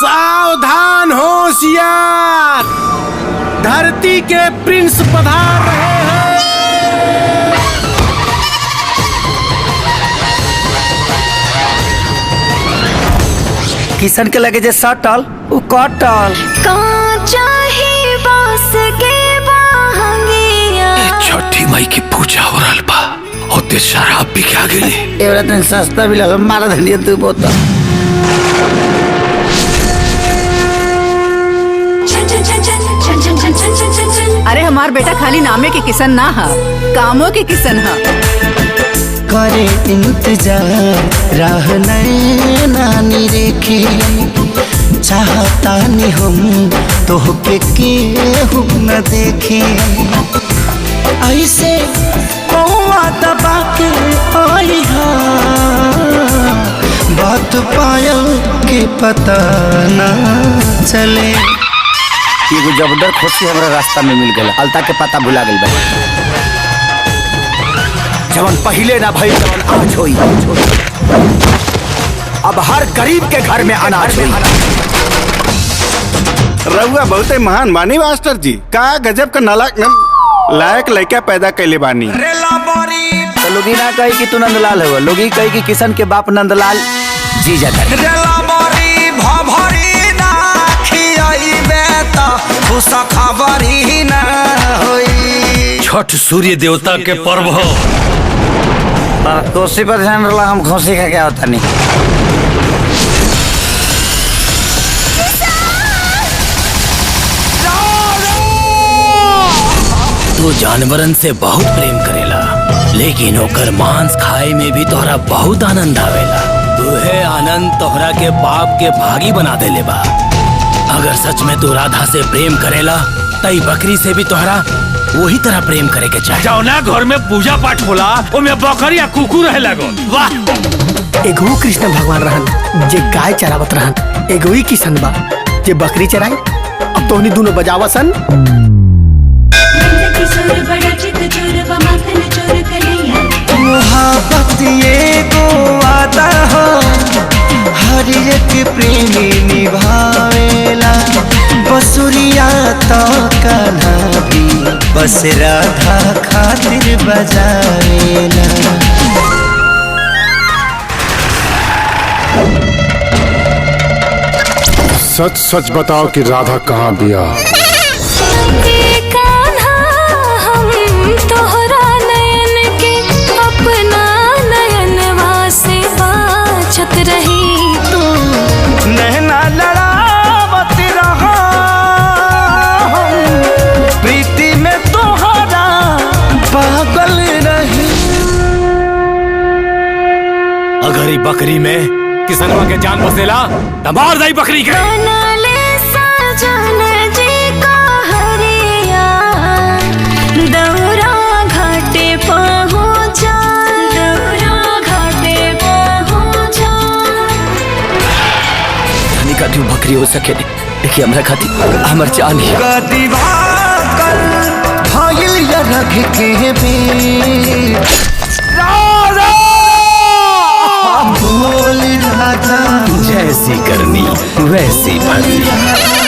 सावधान होशियार, धरती के प्रिंस पधार रहे हैं। किशन के लगे जे सटल उ कटल चाहे बास के बाहंगिया। छठी माई की पूजा हो रहल बा, होते शराब भी क्या गेली। एवरा तन सस्ता भी लगा मारा धनिया तू बोतल। अरे हमार बेटा खाली नामे के किशन ना है, कामों के किशन है। करे इंतजार राह नानी रेखे, चाहता नहीं हम तोहके केहू न देखे। ऐसे कौआ दबा के आई बात पायल के पता न चले। एगो जबरदस्त खुशी हमरा रास्ता में मिल गया, अलता के पता भुला गइल बा। जवन पहले ना भई जवन आज होई। अब हर गरीब के घर में अनाज होई। रउआ बहुते महान बानी मास्टर जी, का गजब का नालायक लायक लड़का पैदा कैले बानी। तो लोग ना कही कि तू नंदलाल हो, लोग कही कि किशन के बाप नंदलाल जी जाता। छठ सूर्य देवता के पर्व हो। कोसी पर ध्यान रहा, हम खोसी का क्या होता नहीं। तू जानवरन से बहुत प्रेम करेला, लेकिन ओकर मांस खाए में भी तोहरा बहुत आनंद आवेला। तुहे आनंद तोहरा के पाप के भागी बना देले बा। अगर सच में तू राधा से प्रेम करेला तई बकरी से भी तोहरा वही तरह प्रेम करे के चाहिए। जौना घर में पूजा पाठ होला ओमे बकरी या कुकुर रहे लगो। वाह, एगो कृष्ण भगवान रहन जे गाय चरावत रहन, एगो ही किशन बा जे बकरी चराई। अब तोहनी दोनों बजावा सन। मोहब्बत ये को आता हो, हर एक प्रेमी निभावेला। बसुरिया तो कान्हा भी बस राधा खातिर बजावेला। सच सच बताओ कि राधा कहाँ बिया। रही तू नैना लड़ावत रहा, प्रीति में तोहरा पागल रही। अगर ई बकरी में किसनवा के जान बसेला त मार दई बकरी के। बकरी हो सके देखिए हमरा खाती हमर जान ही के जैसी करनी वैसी भरनी।